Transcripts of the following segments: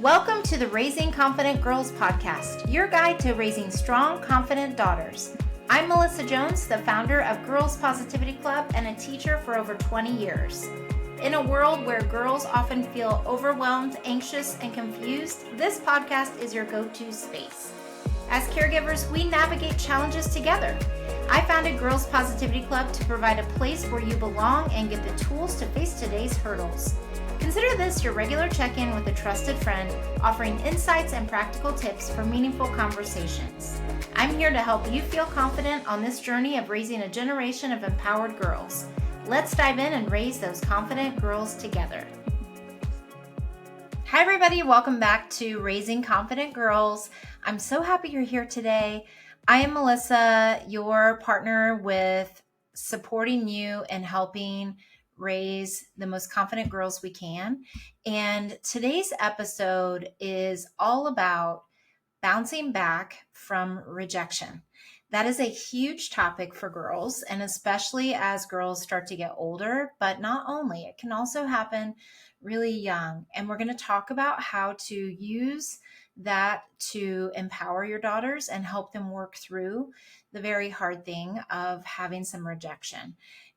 Welcome to the Raising Confident Girls podcast, your guide to raising strong, confident daughters. I'm Melissa Jones, the founder of Girls Positivity Club and a teacher for over 20 years. In a world where girls often feel overwhelmed, anxious, and confused, this podcast is your go-to space. As caregivers, we navigate challenges together. I founded Girls Positivity Club to provide a place where you belong and get the tools to face today's hurdles. Consider this your regular check-in with a trusted friend, offering insights and practical tips for meaningful conversations. I'm here to help you feel confident on this journey of raising a generation of empowered girls. Let's dive in and raise those confident girls together. Hi everybody, welcome back to Raising Confident Girls. I'm so happy you're here today. I am Melissa, your partner with supporting you and helping raise the most confident girls we can. And today's episode is all about bouncing back from rejection. That is a huge topic for girls, and especially as girls start to get older, but not only, it can also happen really young. And we're going to talk about how to use that to empower your daughters and help them work through the very hard thing of having some rejection.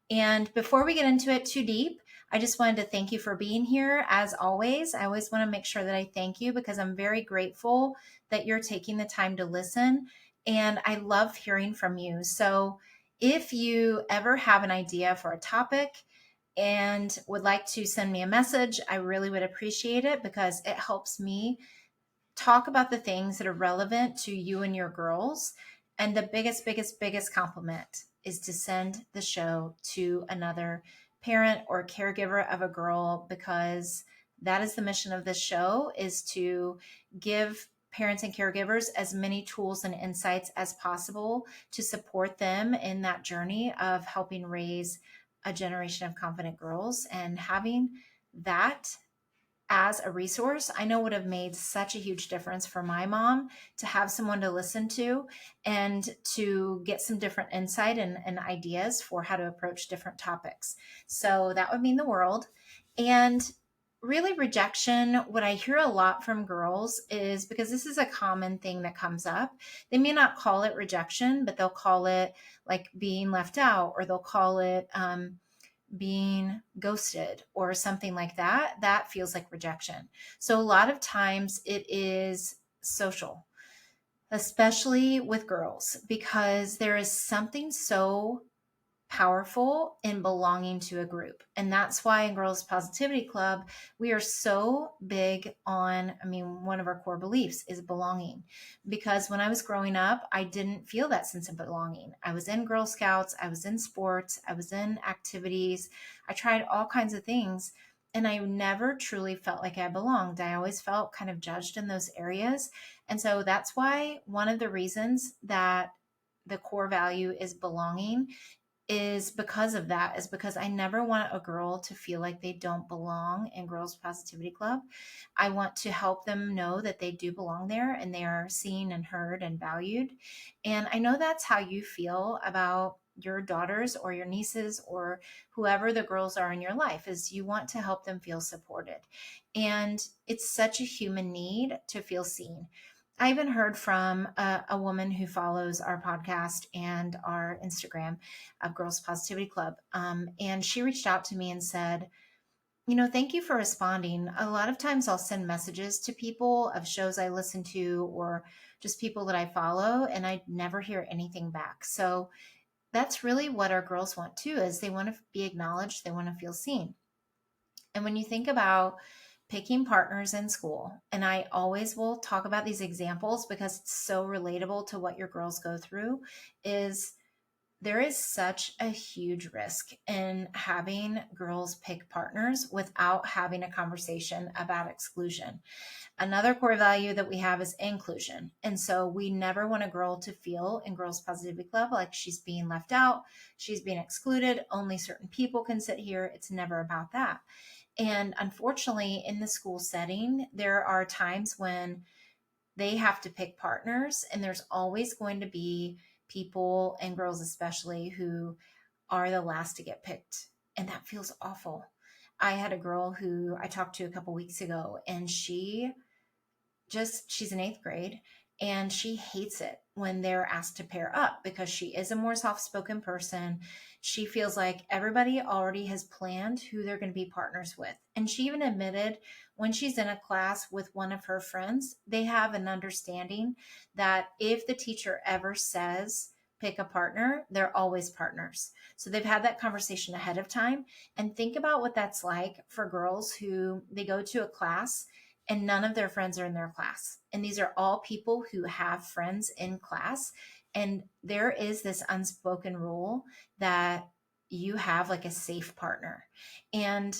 And before we get into it too deep, I just wanted to thank you for being here. As always, I always want to make sure that I thank you because I'm very grateful that you're taking the time to listen. And I love hearing from you. So if you ever have an idea for a topic and would like to send me a message, I really would appreciate it because it helps me talk about the things that are relevant to you and your girls. And the biggest compliment is to send the show to another parent or caregiver of a girl, because that is the mission of this show, is to give parents and caregivers as many tools and insights as possible to support them in that journey of helping raise a generation of confident girls. And having that as a resource, I know would have made such a huge difference for my mom to have someone to listen to and to get some different insight and ideas for how to approach different topics. So that would mean the world. And really, rejection, what I hear a lot from girls is, because this is a common thing that comes up, they may not call it rejection, but they'll call it like being left out, or they'll call it being ghosted or something like that. That feels like rejection. So a lot of times it is social, especially with girls, because there is something so powerful in belonging to a group. And that's why in Girls Positivity Club, we are so big on, one of our core beliefs is belonging. Because when I was growing up, I didn't feel that sense of belonging. I was in Girl Scouts, I was in sports, I was in activities, I tried all kinds of things, and I never truly felt like I belonged. I always felt kind of judged in those areas. And so that's why one of the reasons that the core value is belonging is because of that, is because I never want a girl to feel like they don't belong in Girls Positivity Club. I want to help them know that they do belong there and they are seen and heard and valued. And I know that's how you feel about your daughters or your nieces or whoever the girls are in your life, is you want to help them feel supported. And it's such a human need to feel seen. I even heard from a woman who follows our podcast and our Instagram of Girls Positivity Club. And she reached out to me and said, thank you for responding. A lot of times I'll send messages to people of shows I listen to or just people that I follow, and I never hear anything back. So that's really what our girls want too, is they want to be acknowledged. They want to feel seen. And when you think about picking partners in school, and I always will talk about these examples because it's so relatable to what your girls go through, is there is such a huge risk in having girls pick partners without having a conversation about exclusion. Another core value that we have is inclusion. And so we never want a girl to feel in Girls Positivity Club like she's being left out, she's being excluded, only certain people can sit here. It's never about that. And unfortunately, in the school setting, there are times when they have to pick partners, and there's always going to be people, and girls especially, who are the last to get picked. And that feels awful. I had a girl who I talked to a couple weeks ago, and she she's in eighth grade, and she hates it when they're asked to pair up because she is a more soft-spoken person. She feels like everybody already has planned who they're going to be partners with. And she even admitted when she's in a class with one of her friends, they have an understanding that if the teacher ever says pick a partner, they're always partners. So they've had that conversation ahead of time. And think about what that's like for girls who they go to a class and none of their friends are in their class. And these are all people who have friends in class. And there is this unspoken rule that you have like a safe partner. And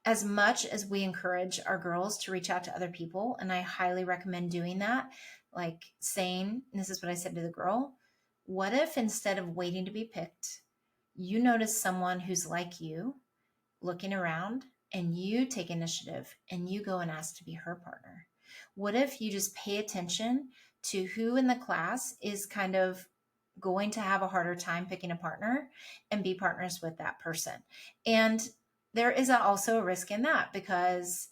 as much as we encourage our girls to reach out to other people, and I highly recommend doing that, like saying, this is what I said to the girl, what if instead of waiting to be picked, you notice someone who's like you looking around and you take initiative and you go and ask to be her partner? What if you just pay attention to who in the class is kind of going to have a harder time picking a partner and be partners with that person? And there is also a risk in that because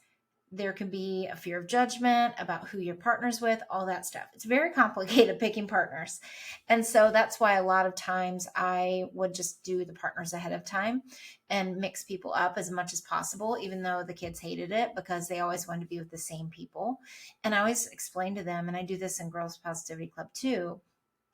there can be a fear of judgment about who you're partners with, all that stuff. It's very complicated picking partners. And so that's why a lot of times I would just do the partners ahead of time and mix people up as much as possible, even though the kids hated it because they always wanted to be with the same people. And I always explain to them, and I do this in Girls Positivity Club too,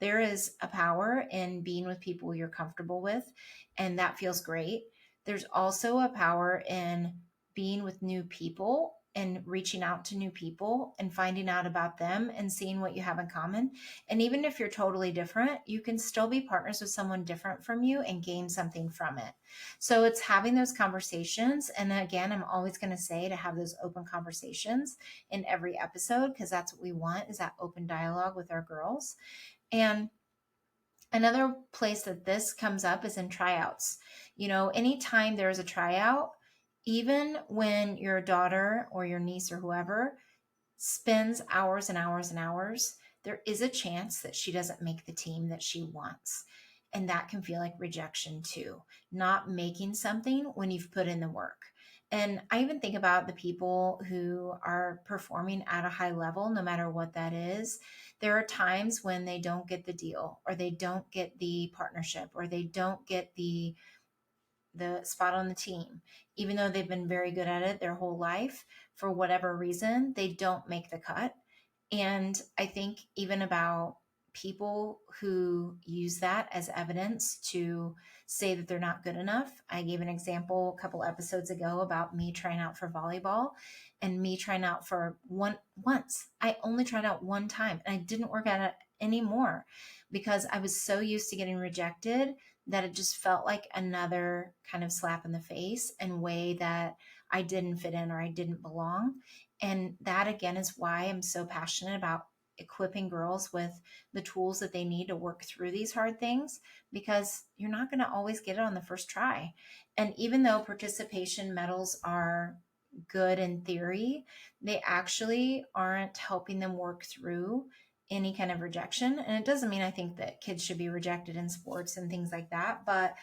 there is a power in being with people you're comfortable with, and that feels great. There's also a power in being with new people and reaching out to new people and finding out about them and seeing what you have in common. And even if you're totally different, you can still be partners with someone different from you and gain something from it. So it's having those conversations. And again, I'm always going to say to have those open conversations in every episode because that's what we want, is that open dialogue with our girls. And another place that this comes up is in tryouts. Anytime there's a tryout, even when your daughter or your niece or whoever spends hours and hours and hours, there is a chance that she doesn't make the team that she wants. And that can feel like rejection too, not making something when you've put in the work. And I even think about the people who are performing at a high level, no matter what that is. There are times when they don't get the deal, or they don't get the partnership, or they don't get the spot on the team, even though they've been very good at it their whole life. For whatever reason, they don't make the cut. And I think even about people who use that as evidence to say that they're not good enough. I gave an example a couple episodes ago about me trying out for volleyball and me trying out for once. I only tried out one time and I didn't work at it anymore because I was so used to getting rejected that it just felt like another kind of slap in the face and way that I didn't fit in or I didn't belong. And that again is why I'm so passionate about equipping girls with the tools that they need to work through these hard things, because you're not going to always get it on the first try. And even though participation medals are good in theory, they actually aren't helping them work through any kind of rejection. And it doesn't mean I think that kids should be rejected in sports and things like that, but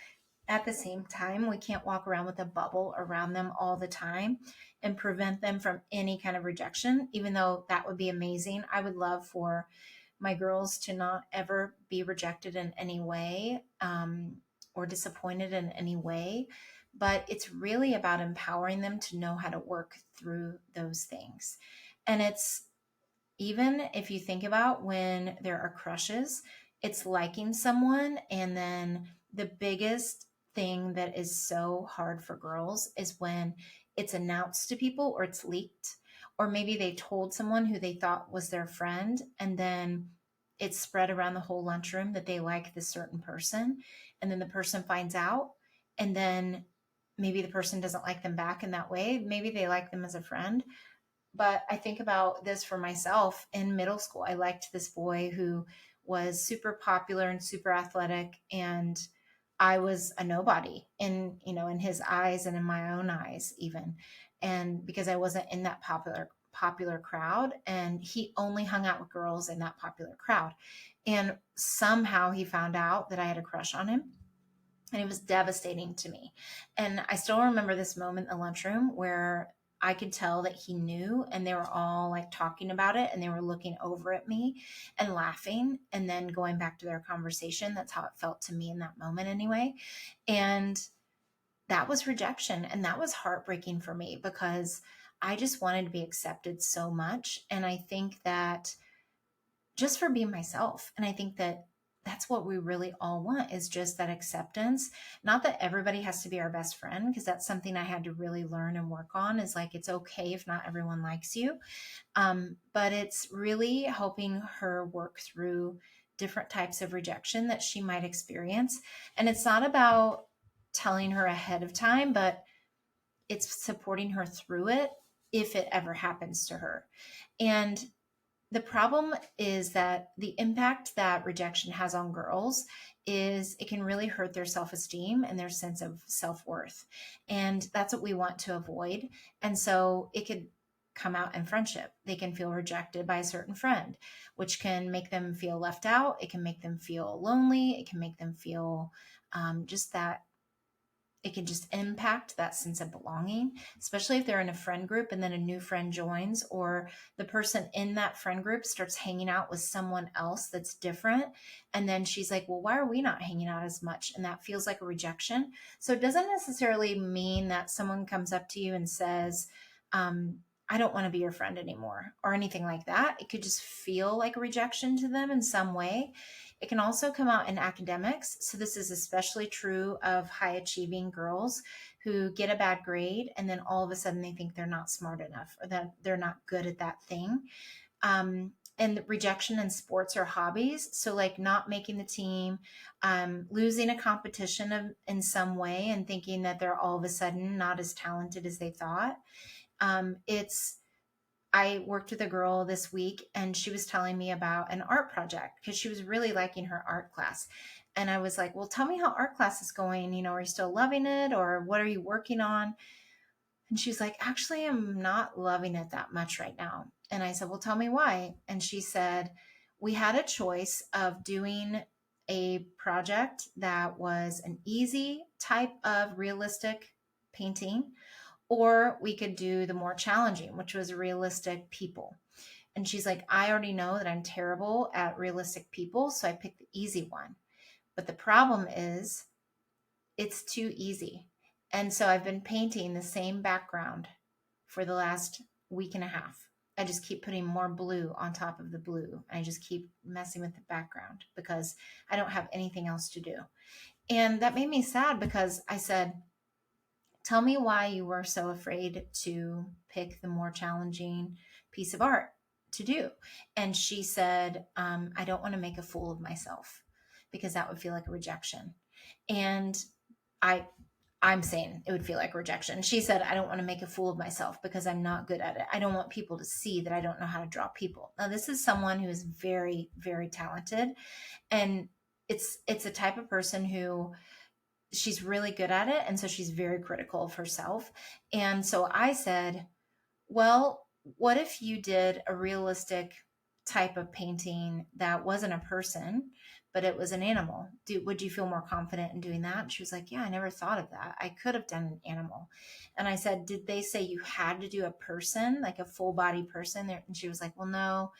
at the same time, we can't walk around with a bubble around them all the time and prevent them from any kind of rejection, even though that would be amazing. I would love for my girls to not ever be rejected in any way, or disappointed in any way. But it's really about empowering them to know how to work through those things. And it's, even if you think about when there are crushes, it's liking someone. And then the biggest thing that is so hard for girls is when it's announced to people or it's leaked, or maybe they told someone who they thought was their friend, and then it's spread around the whole lunchroom that they like this certain person. And then the person finds out, and then maybe the person doesn't like them back in that way. Maybe they like them as a friend. But I think about this for myself in middle school. I liked this boy who was super popular and super athletic, and I was a nobody in his eyes and in my own eyes even. And because I wasn't in that popular crowd, and he only hung out with girls in that popular crowd. And somehow he found out that I had a crush on him. And it was devastating to me. And I still remember this moment in the lunchroom where I could tell that he knew, and they were all like talking about it, and they were looking over at me and laughing and then going back to their conversation. That's how it felt to me in that moment anyway. And that was rejection, and that was heartbreaking for me because I just wanted to be accepted so much. And I think that just for being myself. And I think that that's what we really all want, is just that acceptance. Not that everybody has to be our best friend, because that's something I had to really learn and work on, is like, it's okay if not everyone likes you. But it's really helping her work through different types of rejection that she might experience. And it's not about telling her ahead of time, but it's supporting her through it if it ever happens to her. And the problem is that the impact that rejection has on girls is it can really hurt their self-esteem and their sense of self-worth. And that's what we want to avoid. And so it could come out in friendship. They can feel rejected by a certain friend, which can make them feel left out. It can make them feel lonely. It can make them feel just that it can just impact that sense of belonging, especially if they're in a friend group and then a new friend joins, or the person in that friend group starts hanging out with someone else that's different. And then she's like, well, why are we not hanging out as much? And that feels like a rejection. So it doesn't necessarily mean that someone comes up to you and says, I don't want to be your friend anymore, or anything like that. It could just feel like a rejection to them in some way. It can also come out in academics. So this is especially true of high achieving girls who get a bad grade and then all of a sudden they think they're not smart enough, or that they're not good at that thing. And rejection in sports or hobbies. So like not making the team, losing a competition in some way and thinking that they're all of a sudden not as talented as they thought. It's I worked with a girl this week and she was telling me about an art project because she was really liking her art class. And I was like, well, tell me how art class is going. Are you still loving it, or what are you working on? And she's like, actually, I'm not loving it that much right now. And I said, well, tell me why. And she said, we had a choice of doing a project that was an easy type of realistic painting, or we could do the more challenging, which was realistic people. And she's like, I already know that I'm terrible at realistic people, so I picked the easy one. But the problem is it's too easy. And so I've been painting the same background for the last week and a half. I just keep putting more blue on top of the blue. I just keep messing with the background because I don't have anything else to do. And that made me sad because I said, tell me why you were so afraid to pick the more challenging piece of art to do. And she said, I don't want to make a fool of myself because that would feel like a rejection. And I, I'm saying it would feel like rejection. She said, I don't want to make a fool of myself because I'm not good at it. I don't want people to see that I don't know how to draw people. Now, this is someone who is very, very talented. And it's a type of person who she's really good at it. And so she's very critical of herself. And so I said, well, what if you did a realistic type of painting that wasn't a person, but it was an animal? Would you feel more confident in doing that? And she was like, yeah, I never thought of that. I could have done an animal. And I said, did they say you had to do a person, like a full body person? And she was like, well, no,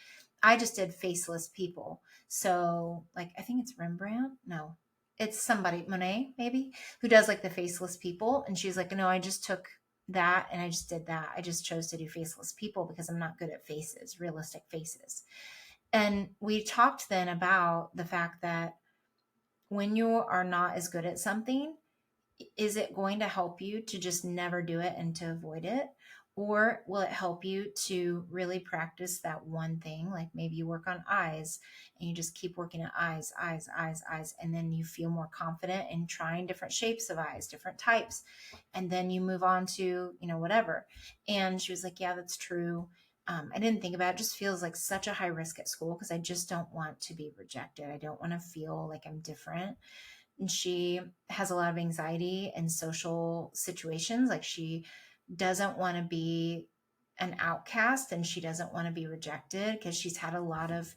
I just did faceless people. So like, I think it's Rembrandt. No, it's somebody, Monet maybe, who does like the faceless people. And she's like, no, I just took that and I just did that. I just chose to do faceless people because I'm not good at faces, realistic faces. And we talked then about the fact that when you are not as good at something, is it going to help you to just never do it and to avoid it? Or will it help you to really practice that one thing? Like maybe you work on eyes and you just keep working at eyes, eyes, eyes, eyes. And then you feel more confident in trying different shapes of eyes, different types. And then you move on to, whatever. And she was like, yeah, that's true. I didn't think about it. It just feels like such a high risk at school because I just don't want to be rejected. I don't want to feel like I'm different. And she has a lot of anxiety in social situations. Like she doesn't want to be an outcast and she doesn't want to be rejected because she's had a lot of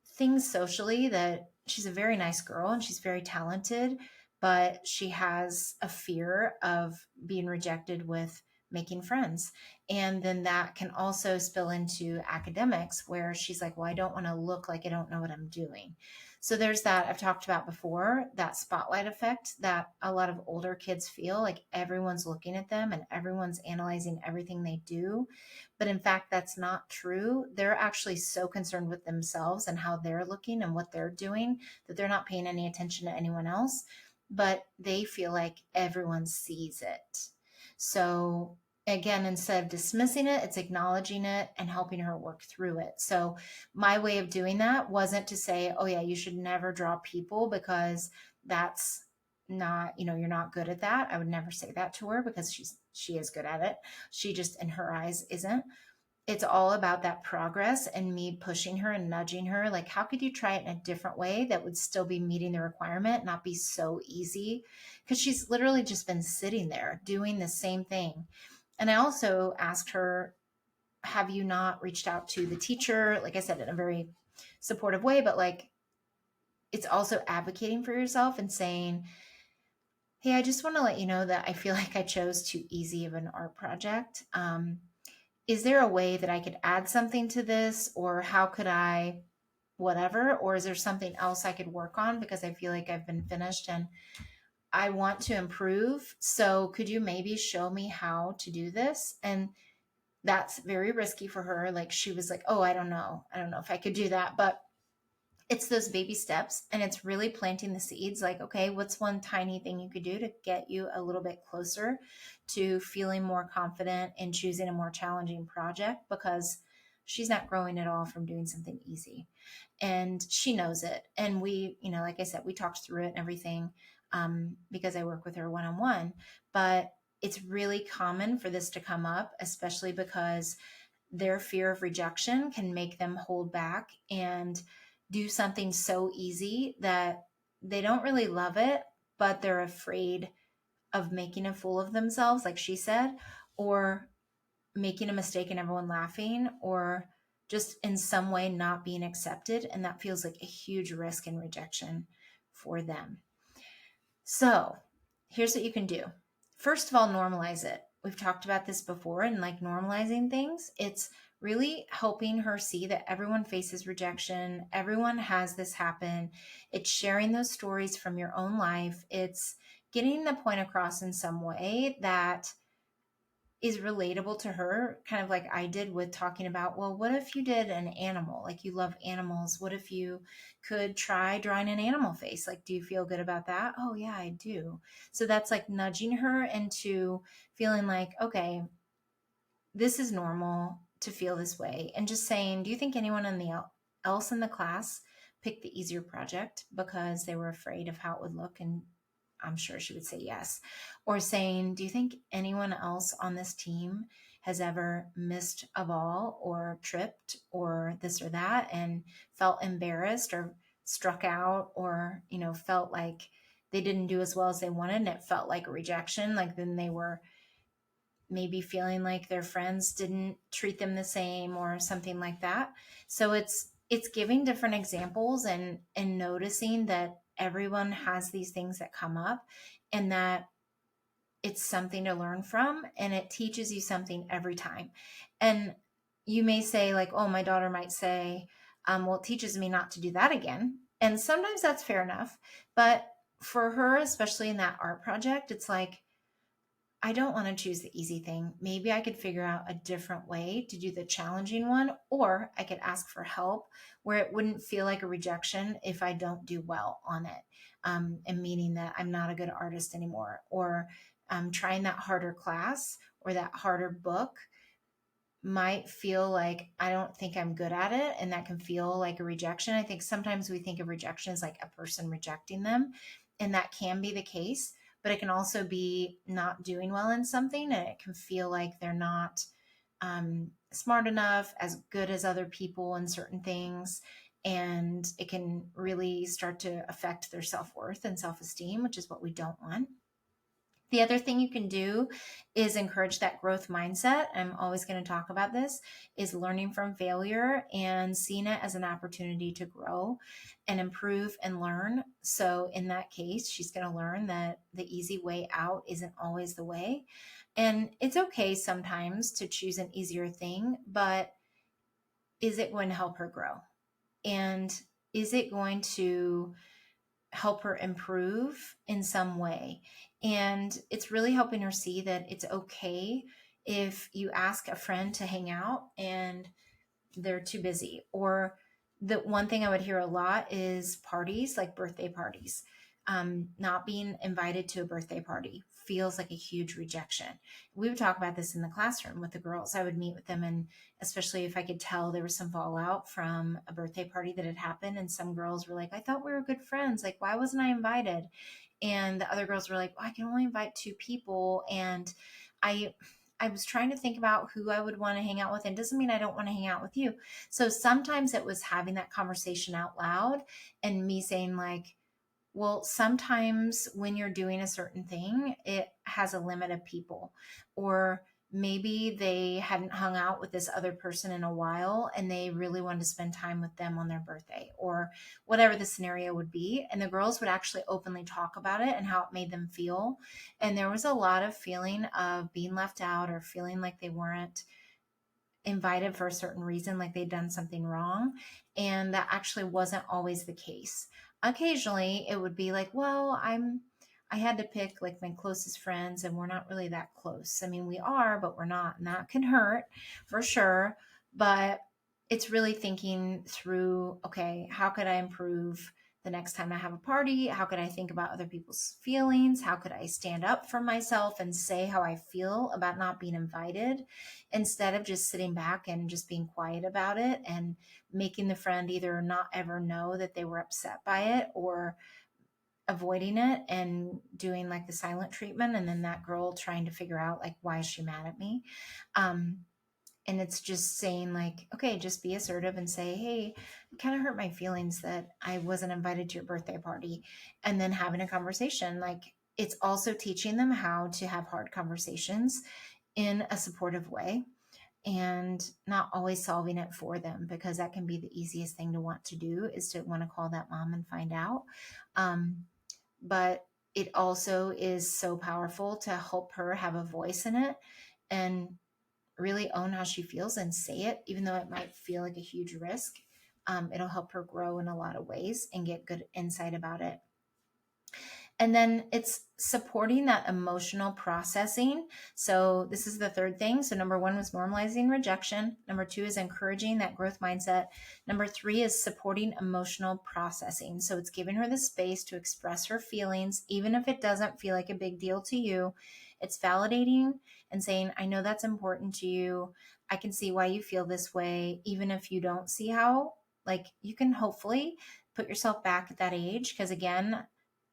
things socially. That she's a very nice girl and she's very talented, but she has a fear of being rejected with making friends. And then that can also spill into academics where she's like, well, I don't want to look like I don't know what I'm doing. So there's that I've talked about before, that spotlight effect that a lot of older kids feel like everyone's looking at them and everyone's analyzing everything they do. But in fact, that's not true. They're actually so concerned with themselves and how they're looking and what they're doing that they're not paying any attention to anyone else, but they feel like everyone sees it. So again, instead of dismissing it, it's acknowledging it and helping her work through it. So my way of doing that wasn't to say, oh yeah, you should never draw people because that's not, you're not good at that. I would never say that to her because she is good at it. She just in her eyes isn't. It's all about that progress and me pushing her and nudging her. Like, how could you try it in a different way that would still be meeting the requirement, not be so easy? Because she's literally just been sitting there doing the same thing. And I also asked her, have you not reached out to the teacher? Like I said, in a very supportive way, but like it's also advocating for yourself and saying, hey, I just want to let you know that I feel like I chose too easy of an art project. Is there a way that I could add something to this, or how could I whatever, or is there something else I could work on because I feel like I've been finished and I want to improve, so could you maybe show me how to do this? And that's very risky for her. Like she was like, oh, I don't know if I could do that. But it's those baby steps and it's really planting the seeds. Like, okay, what's one tiny thing you could do to get you a little bit closer to feeling more confident in choosing a more challenging project? Because she's not growing at all from doing something easy, and she knows it. And we, like I said, we talked through it and everything, because I work with her one-on-one. But it's really common for this to come up, especially because their fear of rejection can make them hold back and do something so easy that they don't really love it, but they're afraid of making a fool of themselves, like she said, or making a mistake and everyone laughing, or just in some way not being accepted. And that feels like a huge risk and rejection for them. So here's what you can do. First of all, normalize it. We've talked about this before, and like normalizing things, it's really helping her see that everyone faces rejection. Everyone has this happen. It's sharing those stories from your own life. It's getting the point across in some way that is relatable to her, kind of like I did with talking about, well, what if you did an animal? Like you love animals. What if you could try drawing an animal face? Like, do you feel good about that? Oh, yeah, I do. So that's like nudging her into feeling like, okay, this is normal to feel this way. And just saying, do you think anyone else in the class picked the easier project because they were afraid of how it would look? And I'm sure she would say yes. Or saying, do you think anyone else on this team has ever missed a ball or tripped or this or that and felt embarrassed or struck out, or, felt like they didn't do as well as they wanted and it felt like a rejection? Like then they were maybe feeling like their friends didn't treat them the same or something like that. So it's giving different examples and noticing that everyone has these things that come up and that it's something to learn from, and it teaches you something every time. And you may say like, oh, my daughter might say, well, it teaches me not to do that again. And sometimes that's fair enough. But for her, especially in that art project, it's like, I don't want to choose the easy thing. Maybe I could figure out a different way to do the challenging one, or I could ask for help where it wouldn't feel like a rejection if I don't do well on it, and meaning that I'm not a good artist anymore, or trying that harder class or that harder book might feel like I don't think I'm good at it, and that can feel like a rejection. I think sometimes we think of rejection as like a person rejecting them, and that can be the case, but it can also be not doing well in something, and it can feel like they're not smart enough, as good as other people in certain things, and it can really start to affect their self-worth and self-esteem, which is what we don't want. The other thing you can do is encourage that growth mindset. I'm always going to talk about this, is learning from failure and seeing it as an opportunity to grow and improve and learn. So in that case, she's going to learn that the easy way out isn't always the way. And it's okay sometimes to choose an easier thing, but is it going to help her grow? And is it going to help her improve in some way? And it's really helping her see that it's okay if you ask a friend to hang out and they're too busy. Or the one thing I would hear a lot is parties, like birthday parties. Not being invited to a birthday party feels like a huge rejection. We would talk about this in the classroom with the girls. I would meet with them, and especially if I could tell there was some fallout from a birthday party that had happened, and some girls were like, I thought we were good friends. Like, why wasn't I invited? And the other girls were like, well, I can only invite two people. And I I was trying to think about who I would want to hang out with, and it doesn't mean I don't want to hang out with you. So sometimes it was having that conversation out loud and me saying, like, well, sometimes when you're doing a certain thing, it has a limit of people. Or maybe they hadn't hung out with this other person in a while and they really wanted to spend time with them on their birthday, or whatever the scenario would be. And the girls would actually openly talk about it and how it made them feel. And there was a lot of feeling of being left out or feeling like they weren't invited for a certain reason, like they'd done something wrong. And that actually wasn't always the case. Occasionally it would be like, well, I had to pick like my closest friends and we're not really that close. I mean, we are, but we're not. And that can hurt for sure. But it's really thinking through, okay, how could I improve the next time I have a party? How could I think about other people's feelings? How could I stand up for myself and say how I feel about not being invited, instead of just sitting back and just being quiet about it and making the friend either not ever know that they were upset by it, or avoiding it and doing like the silent treatment, and then that girl trying to figure out like, why is she mad at me? um and it's just saying like, okay, just be assertive and say, hey, it kind of hurt my feelings that I wasn't invited to your birthday party. And then having a conversation. Like, it's also teaching them how to have hard conversations in a supportive way, and not always solving it for them, because that can be the easiest thing to want to do, is to want to call that mom and find out. um, but it also is so powerful to help her have a voice in it and really own how she feels and say it, even though it might feel like a huge risk. It'll help her grow in a lot of ways and get good insight about it. And then it's supporting that emotional processing. So this is the third thing. So number one was normalizing rejection. Number two is encouraging that growth mindset. Number three is supporting emotional processing. So it's giving her the space to express her feelings, even if it doesn't feel like a big deal to you. It's validating and saying, I know that's important to you. I can see why you feel this way, even if you don't see how. Like, you can hopefully put yourself back at that age, because again,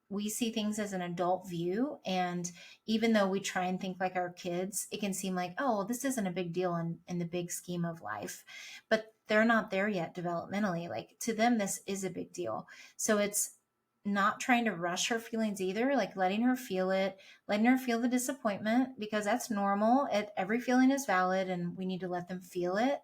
we see things as an adult view. And even though we try and think like our kids, it can seem like, oh, well, this isn't a big deal in the big scheme of life. But they're not there yet developmentally. Like, to them, this is a big deal. So it's not trying to rush her feelings either, like letting her feel it, letting her feel the disappointment, because that's normal. Every feeling is valid and we need to let them feel it,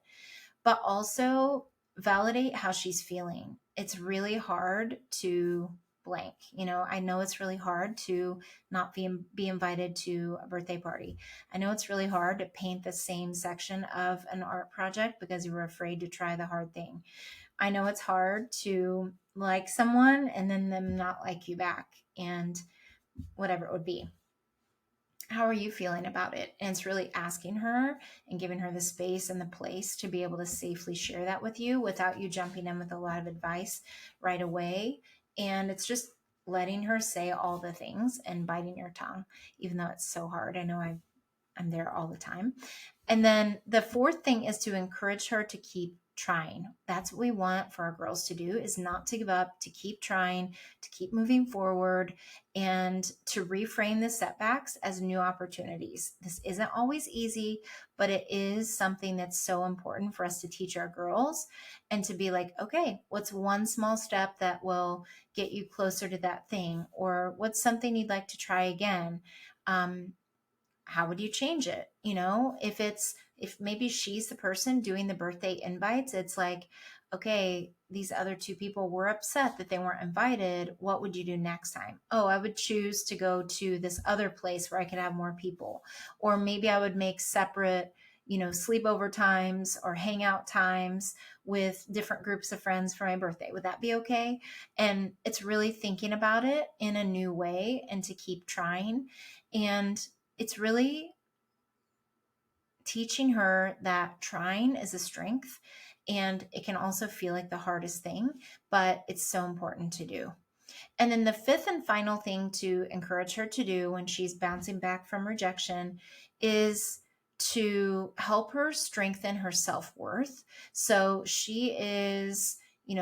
but also validate how she's feeling. It's really hard to blank. I know it's really hard to not be invited to a birthday party. I know it's really hard to paint the same section of an art project because you were afraid to try the hard thing. I know it's hard to like someone and then them not like you back, and whatever it would be. How are you feeling about it? And it's really asking her and giving her the space and the place to be able to safely share that with you without you jumping in with a lot of advice right away. And it's just letting her say all the things and biting your tongue, even though it's so hard. I know I'm there all the time. And then the fourth thing is to encourage her to keep trying. That's what we want for our girls to do, is not to give up, to keep trying, to keep moving forward, and to reframe the setbacks as new opportunities. This isn't always easy, but it is something that's so important for us to teach our girls, and to be like, okay, what's one small step that will get you closer to that thing? Or what's something you'd like to try again? How would you change it? If maybe she's the person doing the birthday invites, it's like, okay, these other two people were upset that they weren't invited. What would you do next time? Oh, I would choose to go to this other place where I could have more people. Or maybe I would make separate, sleepover times or hangout times with different groups of friends for my birthday. Would that be okay? And it's really thinking about it in a new way and to keep trying. And it's really teaching her that trying is a strength, and it can also feel like the hardest thing, but it's so important to do. And then the fifth and final thing to encourage her to do when she's bouncing back from rejection is to help her strengthen her self-worth. So she is,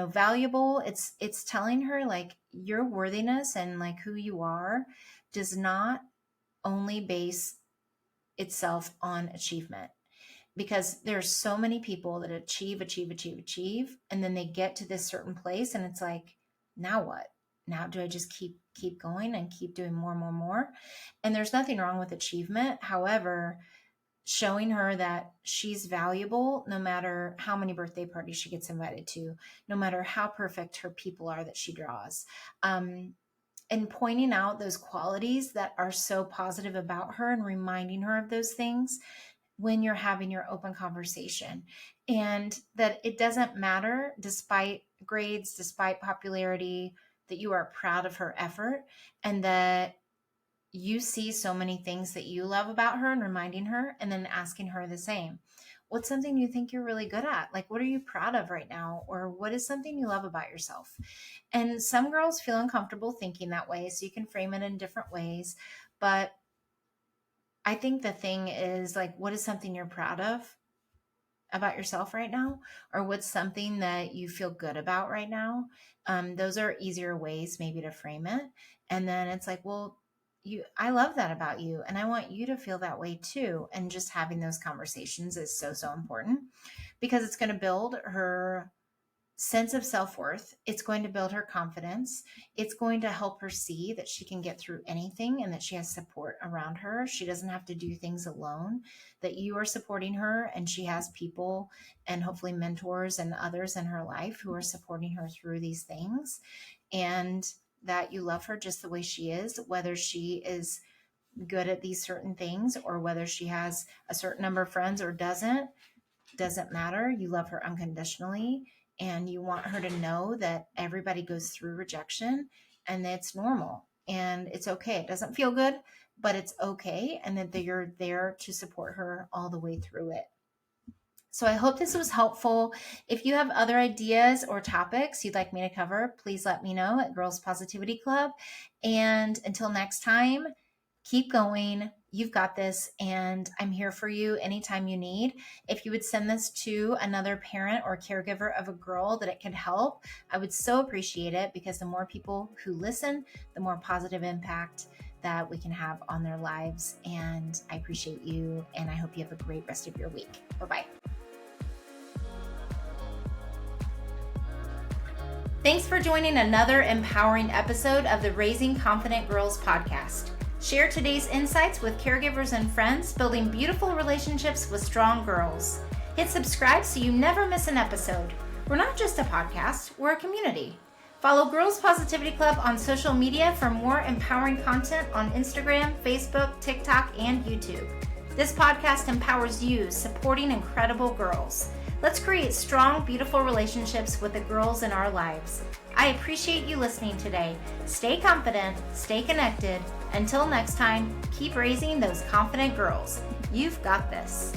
valuable. It's telling her like your worthiness and like who you are does not only base itself on achievement, because there's so many people that achieve, and then they get to this certain place and it's like, now what? Now do I just keep going and keep doing more? And there's nothing wrong with achievement. However, showing her that she's valuable no matter how many birthday parties she gets invited to, no matter how perfect her people are that she draws, and pointing out those qualities that are so positive about her and reminding her of those things when you're having your open conversation. And that it doesn't matter, despite grades, despite popularity, that you are proud of her effort and that you see so many things that you love about her and reminding her, and then asking her the same. What's something you think you're really good at? Like, what are you proud of right now? Or what is something you love about yourself? And some girls feel uncomfortable thinking that way, so you can frame it in different ways. But I think the thing is, like, what is something you're proud of about yourself right now? Or what's something that you feel good about right now? Those are easier ways maybe to frame it. And then it's like, well, I love that about you, and I want you to feel that way too. And just having those conversations is so important, because it's going to build her sense of self-worth. It's going to build her confidence. It's going to help her see that she can get through anything and that she has support around her. She doesn't have to do things alone, that you are supporting her, and she has people and hopefully mentors and others in her life who are supporting her through these things, and that you love her just the way she is, whether she is good at these certain things or whether she has a certain number of friends or doesn't matter. You love her unconditionally, and you want her to know that everybody goes through rejection and it's normal and it's okay. It doesn't feel good, but it's okay, and that you're there to support her all the way through it. So I hope this was helpful. If you have other ideas or topics you'd like me to cover, please let me know at Girls Positivity Club. And until next time, keep going. You've got this, and I'm here for you anytime you need. If you would send this to another parent or caregiver of a girl that it could help, I would so appreciate it, because the more people who listen, the more positive impact that we can have on their lives. And I appreciate you, and I hope you have a great rest of your week. Bye-bye. Thanks for joining another empowering episode of the Raising Confident Girls podcast. Share today's insights with caregivers and friends, building beautiful relationships with strong girls. Hit subscribe so you never miss an episode. We're not just a podcast, we're a community. Follow Girls Positivity Club on social media for more empowering content on Instagram, Facebook, TikTok, and YouTube. This podcast empowers you, supporting incredible girls. Let's create strong, beautiful relationships with the girls in our lives. I appreciate you listening today. Stay confident, stay connected. Until next time, keep raising those confident girls. You've got this.